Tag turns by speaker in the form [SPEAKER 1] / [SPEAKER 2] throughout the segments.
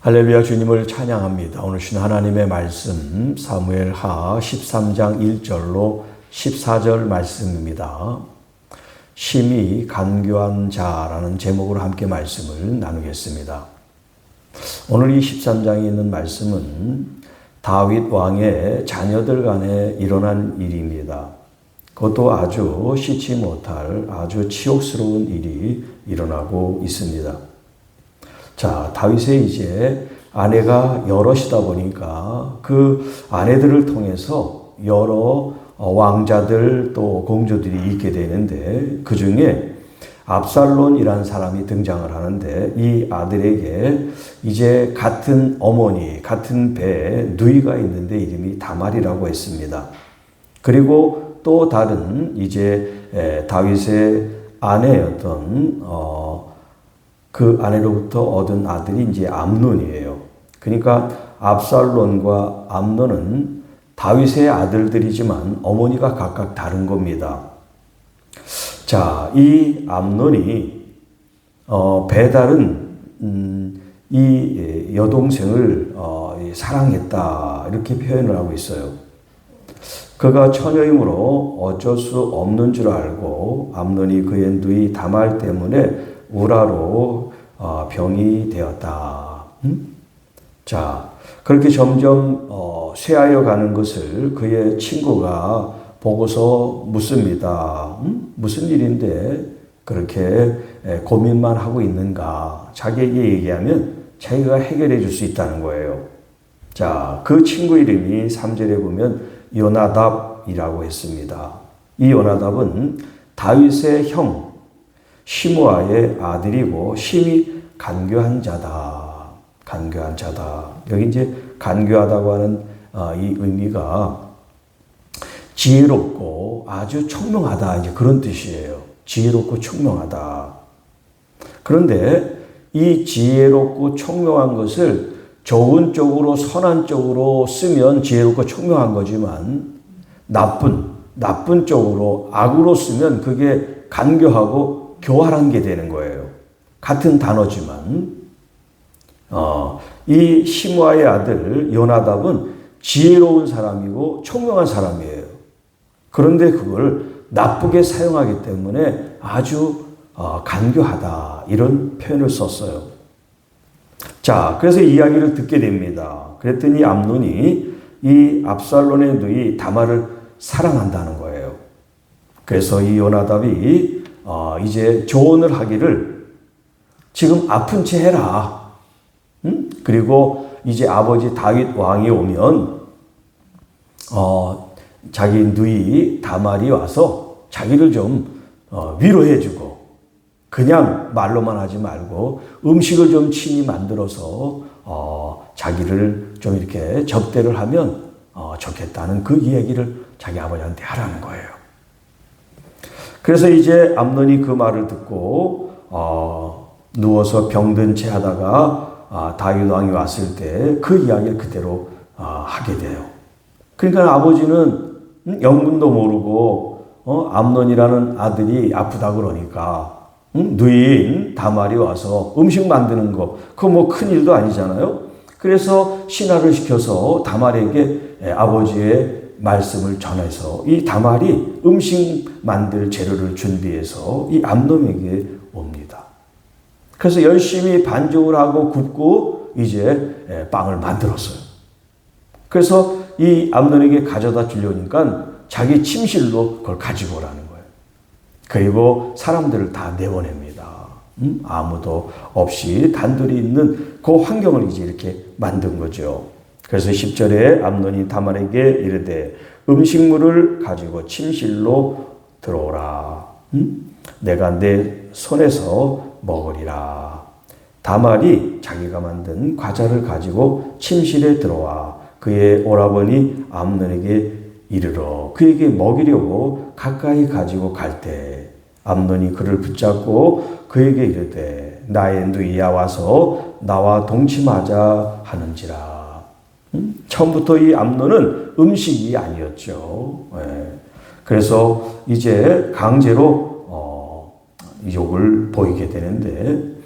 [SPEAKER 1] 할렐루야, 주님을 찬양합니다. 오늘 신 하나님의 말씀 사무엘하 13장 1절로 14절 말씀입니다. 심히 간교한 자라는 제목으로 함께 말씀을 나누겠습니다. 오늘 이 13장에 있는 말씀은 다윗 왕의 자녀들 간에 일어난 일입니다. 그것도 아주 씻지 못할 아주 치욕스러운 일이 일어나고 있습니다. 자, 다윗의 이제 아내가 여럿이다 보니까 그 아내들을 통해서 여러 왕자들 또 공주들이 있게 되는데, 그 중에 압살론이라는 사람이 등장을 하는데, 이 아들에게 이제 같은 어머니, 같은 배에 누이가 있는데 이름이 다말이라고 했습니다. 그리고 또 다른 이제 다윗의 아내였던 그 아내로부터 얻은 아들이 이제 암논이에요. 그러니까 압살론과 암논은 다윗의 아들들이지만 어머니가 각각 다른 겁니다. 자, 이 암논이 배달은 이 여동생을 사랑했다, 이렇게 표현을 하고 있어요. 그가 처녀이므로 어쩔 수 없는 줄 알고 암논이 그의 누이 다말 때문에 우라로 병이 되었다. 자, 그렇게 점점 쇠하여 가는 것을 그의 친구가 보고서 묻습니다. 무슨 일인데 그렇게 고민만 하고 있는가? 자기에게 얘기하면 자기가 해결해 줄 수 있다는 거예요. 자, 그 친구 이름이 3절에 보면 요나답이라고 했습니다. 이 요나답은 다윗의 형 시므아의 아들이고 심히 간교한 자다. 간교한 자다. 여기 이제 간교하다고 하는 이 의미가 지혜롭고 아주 총명하다, 이제 그런 뜻이에요. 지혜롭고 총명하다. 그런데 이 지혜롭고 총명한 것을 좋은 쪽으로, 선한 쪽으로 쓰면 지혜롭고 총명한 거지만, 나쁜 쪽으로, 악으로 쓰면 그게 간교하고 교활한 게 되는 거예요. 같은 단어지만, 이 시므아의 아들 요나답은 지혜로운 사람이고 총명한 사람이에요. 그런데 그걸 나쁘게 사용하기 때문에 아주 간교하다, 이런 표현을 썼어요. 자, 그래서 이야기를 듣게 됩니다. 그랬더니 암논이 이 압살론의 누이 다말을 사랑한다는 거예요. 그래서 이 요나답이 이제 조언을 하기를, 지금 아픈 채 해라. 그리고 이제 아버지 다윗 왕이 오면 자기 누이 다말이 와서 자기를 좀 위로해주고, 그냥 말로만 하지 말고 음식을 좀 친히 만들어서 자기를 좀 이렇게 접대를 하면 좋겠다는 그 이야기를 자기 아버지한테 하라는 거예요. 그래서 이제 암논이 그 말을 듣고 누워서 병든 채 하다가 다윗 왕이 왔을 때 그 이야기를 그대로 하게 돼요. 그러니까 아버지는 영문도 모르고 암논이라는 아들이 아프다 그러니까 누이인 다말이 와서 음식 만드는 거, 그거 뭐 큰일도 아니잖아요. 그래서 신하를 시켜서 다말에게 아버지의 말씀을 전해서 이 다말이 음식 만들 재료를 준비해서 이 암논에게 옵니다. 그래서 열심히 반죽을 하고 굽고 이제 빵을 만들었어요. 그래서 이 암논에게 가져다 주려니까 자기 침실로 그걸 가지고 오라는 거예요. 그리고 사람들을 다 내보냅니다. 아무도 없이 단둘이 있는 그 환경을 이제 이렇게 만든 거죠. 그래서 10절에 암논이 다말에게 이르되 음식물을 가지고 침실로 들어오라. 내가 내 손에서 먹으리라. 다말이 자기가 만든 과자를 가지고 침실에 들어와 그의 오라버니 암논에게 이르러 그에게 먹이려고 가까이 가지고 갈 때 암논이 그를 붙잡고 그에게 이르되 나의 누이야 와서 나와 동침하자 하는지라. 처음부터 이 암논은 음식이 아니었죠. 그래서 이제 강제로 욕을 보이게 되는데,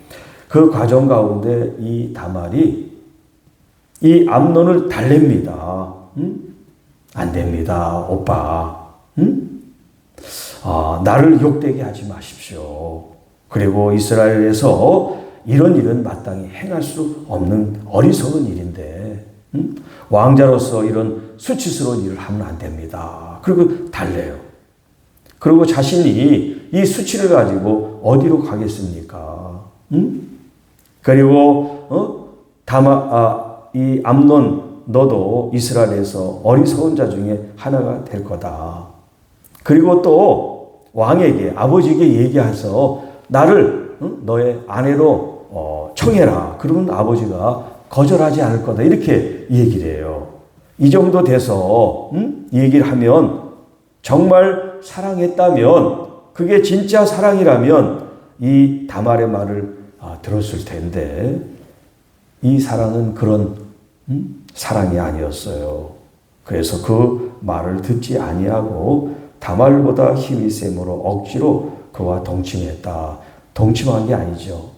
[SPEAKER 1] 그 과정 가운데 이 다말이 이 암논을 달랩니다. 안 됩니다, 오빠. 나를 욕되게 하지 마십시오. 그리고 이스라엘에서 이런 일은 마땅히 행할 수 없는 어리석은 일인데 왕자로서 이런 수치스러운 일을 하면 안 됩니다. 그리고 달래요. 그리고 자신이 이 수치를 가지고 어디로 가겠습니까? 그리고 이 암논 너도 이스라엘에서 어리석은 자 중에 하나가 될 거다. 그리고 또 왕에게 아버지에게 얘기해서 나를 너의 아내로 청해라. 그러면 아버지가 거절하지 않을 거다. 이렇게 얘기를 해요. 이 정도 돼서 얘기를 하면 정말 사랑했다면 그게 진짜 사랑이라면 이 다말의 말을 들었을 텐데 이 사랑은 그런 사랑이 아니었어요. 그래서 그 말을 듣지 아니하고 다말보다 힘이 셈으로 억지로 그와 동침했다. 동침한 게 아니죠.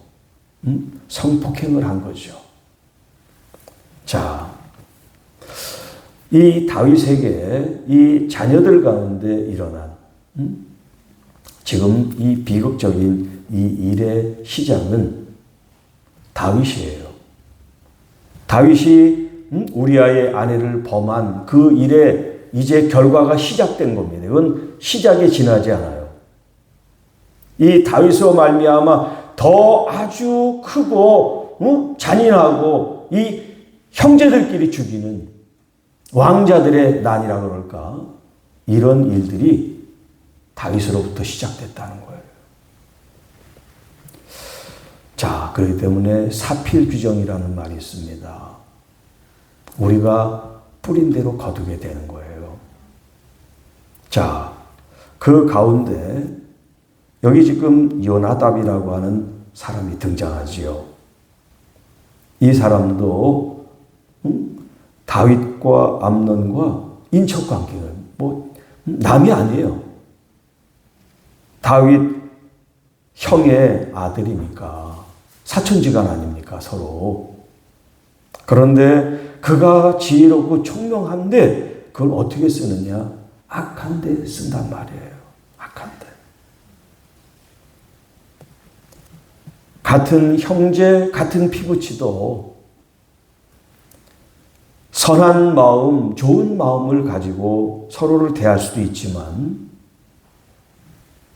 [SPEAKER 1] 성폭행을 한 거죠. 자, 이 다윗에게 이 자녀들 가운데 일어난 지금 이 비극적인 이 일의 시작은 다윗이에요. 다윗이 우리아의 아내를 범한 그 일의 이제 결과가 시작된 겁니다. 이건 시작에 지나지 않아요. 이 다윗으로 말미암아 더 아주 크고 잔인하고 이 형제들끼리 죽이는 왕자들의 난이라 그럴까? 이런 일들이 다윗으로부터 시작됐다는 거예요. 자, 그렇기 때문에 사필 규정이라는 말이 있습니다. 우리가 뿌린 대로 거두게 되는 거예요. 자, 그 가운데 여기 지금 요나답이라고 하는 사람이 등장하지요. 이 사람도 다윗과 암논과 인척 관계는 남이 아니에요. 다윗 형의 아들이니까 사촌지간 아닙니까 서로. 그런데 그가 지혜롭고 총명한데 그걸 어떻게 쓰느냐? 악한 데 쓴단 말이에요. 악한 데. 같은 형제, 같은 피부치도 선한 마음, 좋은 마음을 가지고 서로를 대할 수도 있지만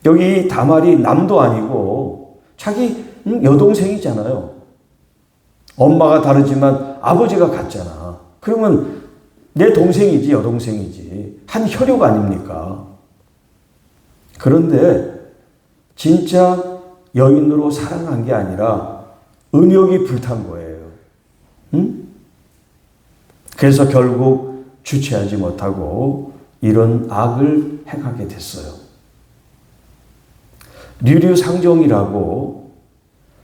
[SPEAKER 1] 여기 다말이 남도 아니고 자기 여동생이잖아요. 엄마가 다르지만 아버지가 같잖아. 그러면 내 동생이지 여동생이지. 한 혈육 아닙니까? 그런데 진짜 여인으로 사랑한 게 아니라 음욕이 불탄 거예요. 그래서 결국 주체하지 못하고 이런 악을 행하게 됐어요. 류류상종이라고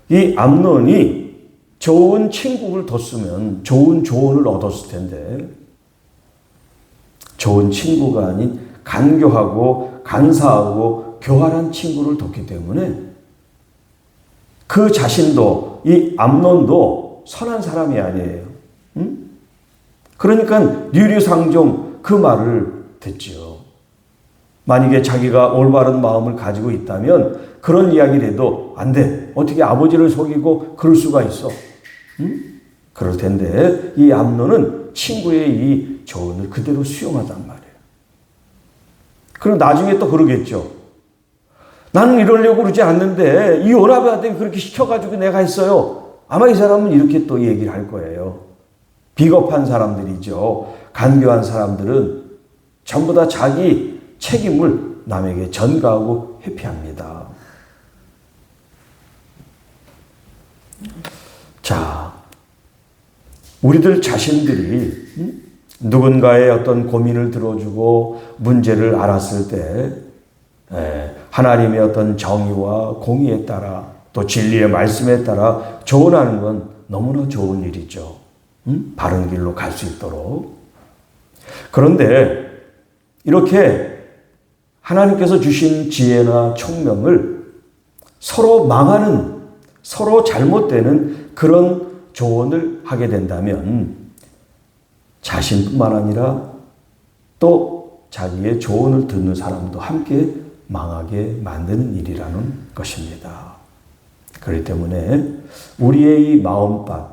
[SPEAKER 1] 이 암논이 좋은 친구를 뒀으면 좋은 조언을 얻었을 텐데 좋은 친구가 아닌 간교하고 간사하고 교활한 친구를 뒀기 때문에 그 자신도 이 암논도 선한 사람이 아니에요. 그러니까 류류상종 그 말을 듣죠. 만약에 자기가 올바른 마음을 가지고 있다면 그런 이야기를 해도 안 돼. 어떻게 아버지를 속이고 그럴 수가 있어. 그럴 텐데 이 암논은 친구의 이 조언을 그대로 수용하단 말이에요. 그럼 나중에 또 그러겠죠. 나는 이러려고 그러지 않는데 이 요나단이 그렇게 시켜가지고 내가 했어요. 아마 이 사람은 이렇게 또 얘기를 할 거예요. 비겁한 사람들이죠. 간교한 사람들은 전부 다 자기 책임을 남에게 전가하고 회피합니다. 자, 우리들 자신들이 누군가의 어떤 고민을 들어주고 문제를 알았을 때 하나님의 어떤 정의와 공의에 따라 또 진리의 말씀에 따라 조언하는 건 너무나 좋은 일이죠. 바른 길로 갈 수 있도록. 그런데 이렇게 하나님께서 주신 지혜나 총명을 서로 망하는, 서로 잘못되는 그런 조언을 하게 된다면 자신뿐만 아니라 또 자기의 조언을 듣는 사람도 함께 망하게 만드는 일이라는 것입니다. 그렇기 때문에 우리의 이 마음밭,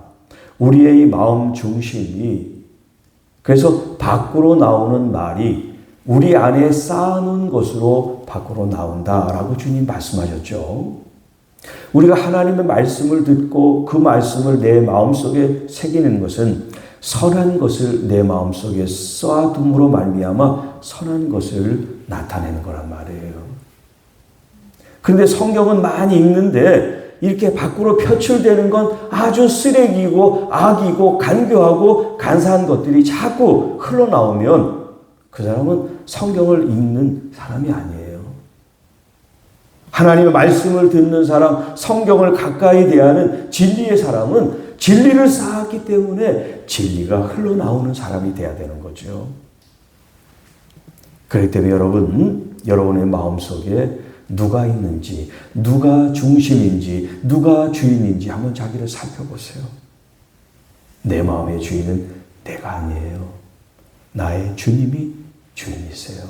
[SPEAKER 1] 우리의 이 마음 중심이, 그래서 밖으로 나오는 말이 우리 안에 쌓아놓은 것으로 밖으로 나온다라고 주님 말씀하셨죠. 우리가 하나님의 말씀을 듣고 그 말씀을 내 마음속에 새기는 것은 선한 것을 내 마음속에 쌓아둠으로 말미암아 선한 것을 나타내는 거란 말이에요. 그런데 성경은 많이 읽는데 이렇게 밖으로 표출되는 건 아주 쓰레기고 악이고 간교하고 간사한 것들이 자꾸 흘러나오면 그 사람은 성경을 읽는 사람이 아니에요. 하나님의 말씀을 듣는 사람, 성경을 가까이 대하는 진리의 사람은 진리를 쌓았기 때문에 진리가 흘러나오는 사람이 돼야 되는 거죠. 그렇기 때문에 여러분의 마음속에 누가 있는지, 누가 중심인지, 누가 주인인지 한번 자기를 살펴보세요. 내 마음의 주인은 내가 아니에요. 나의 주님이 주인이세요.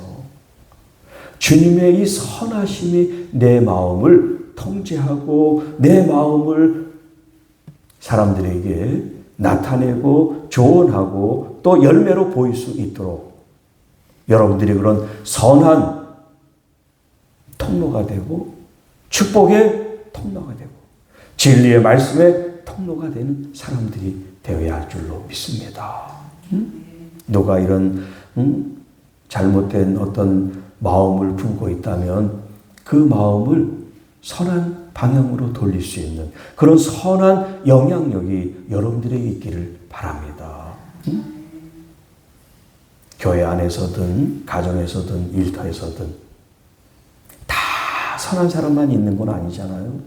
[SPEAKER 1] 주님의 이 선하심이 내 마음을 통제하고 내 마음을 사람들에게 나타내고 조언하고 또 열매로 보일 수 있도록 여러분들이 그런 선한 통로가 되고 축복의 통로가 되고 진리의 말씀의 통로가 되는 사람들이 되어야 할 줄로 믿습니다. 누가 이런 잘못된 어떤 마음을 품고 있다면 그 마음을 선한 방향으로 돌릴 수 있는 그런 선한 영향력이 여러분들에게 있기를 바랍니다. 교회 안에서든 가정에서든 일터에서든 다 선한 사람만 있는 건 아니잖아요.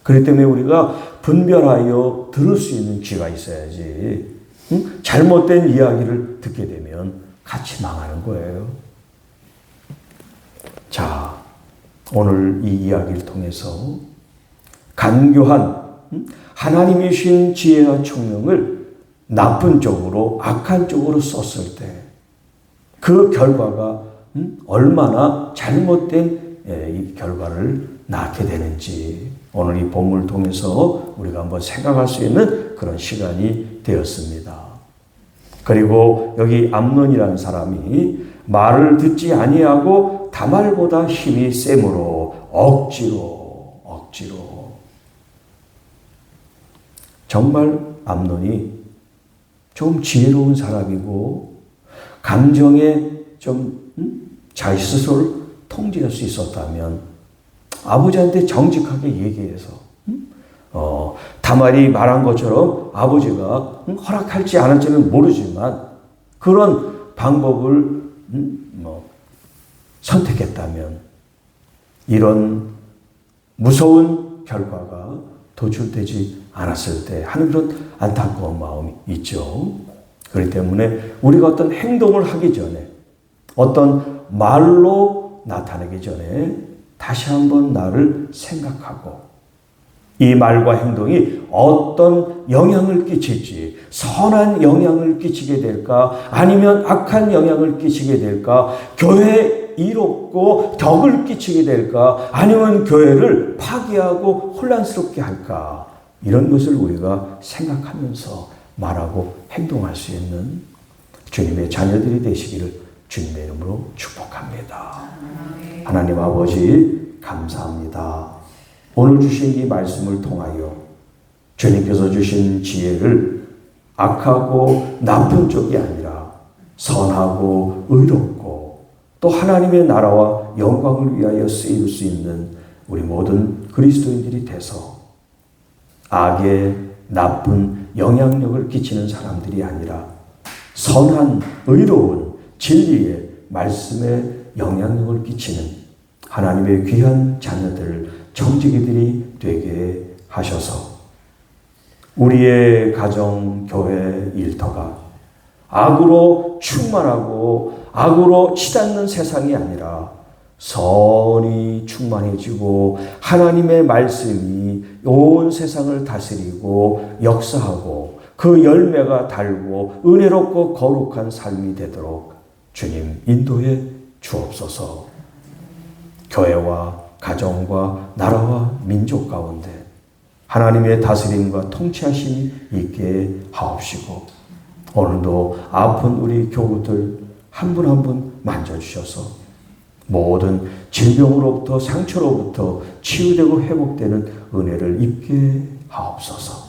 [SPEAKER 1] 그렇기 때문에 우리가 분별하여 들을 수 있는 귀가 있어야지 잘못된 이야기를 듣게 되면 같이 망하는 거예요. 자, 오늘 이 이야기를 통해서 간교한 하나님이 주신 지혜와 총명을 나쁜 쪽으로, 악한 쪽으로 썼을 때 그 결과가 얼마나 잘못된 이 결과를 낳게 되는지 오늘 이 본문을 통해서 우리가 한번 생각할 수 있는 그런 시간이 되었습니다. 그리고 여기 암논이라는 사람이 말을 듣지 아니하고 다말보다 힘이 세므로 억지로 정말 암논이 좀 지혜로운 사람이고 감정에 좀 자기 스스로를 통제할 수 있었다면 아버지한테 정직하게 얘기해서 다말이 말한 것처럼 아버지가 허락할지 안 할지는 모르지만 그런 방법을 선택했다면 이런 무서운 결과가 도출되지 않았을 때 하는 그런 안타까운 마음이 있죠. 그렇기 때문에 우리가 어떤 행동을 하기 전에 어떤 말로 나타내기 전에 다시 한번 나를 생각하고 이 말과 행동이 어떤 영향을 끼칠지 선한 영향을 끼치게 될까 아니면 악한 영향을 끼치게 될까 교회에 이롭고 덕을 끼치게 될까 아니면 교회를 파괴하고 혼란스럽게 할까 이런 것을 우리가 생각하면서 말하고 행동할 수 있는 주님의 자녀들이 되시기를 주님의 이름으로 축복합니다. 하나님 아버지 감사합니다. 오늘 주신 이 말씀을 통하여 주님께서 주신 지혜를 악하고 나쁜 쪽이 아니라 선하고 의롭고 또 하나님의 나라와 영광을 위하여 쓰일 수 있는 우리 모든 그리스도인들이 돼서 악의 나쁜 영향력을 끼치는 사람들이 아니라 선한 의로운 진리의 말씀에 영향력을 끼치는 하나님의 귀한 자녀들 정직이들이 되게 하셔서 우리의 가정, 교회, 일터가 악으로 충만하고 악으로 치닫는 세상이 아니라 선이 충만해지고 하나님의 말씀이 온 세상을 다스리고 역사하고 그 열매가 달고 은혜롭고 거룩한 삶이 되도록 주님 인도해 주옵소서. 교회와 가정과 나라와 민족 가운데 하나님의 다스림과 통치하심이 있게 하옵시고, 오늘도 아픈 우리 교우들 한 분 한 분 만져주셔서 모든 질병으로부터 상처로부터 치유되고 회복되는 은혜를 입게 하옵소서.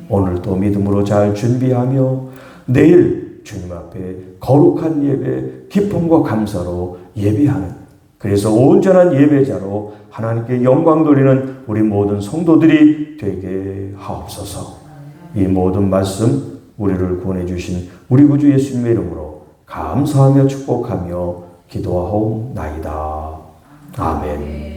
[SPEAKER 1] 오늘도 믿음으로 잘 준비하며 내일 주님 앞에 거룩한 예배, 기쁨과 감사로 예배하는, 그래서 온전한 예배자로 하나님께 영광 돌리는 우리 모든 성도들이 되게 하옵소서. 이 모든 말씀 우리를 구원해 주신 우리 구주 예수님의 이름으로 감사하며 축복하며 기도하옵나이다. 아멘.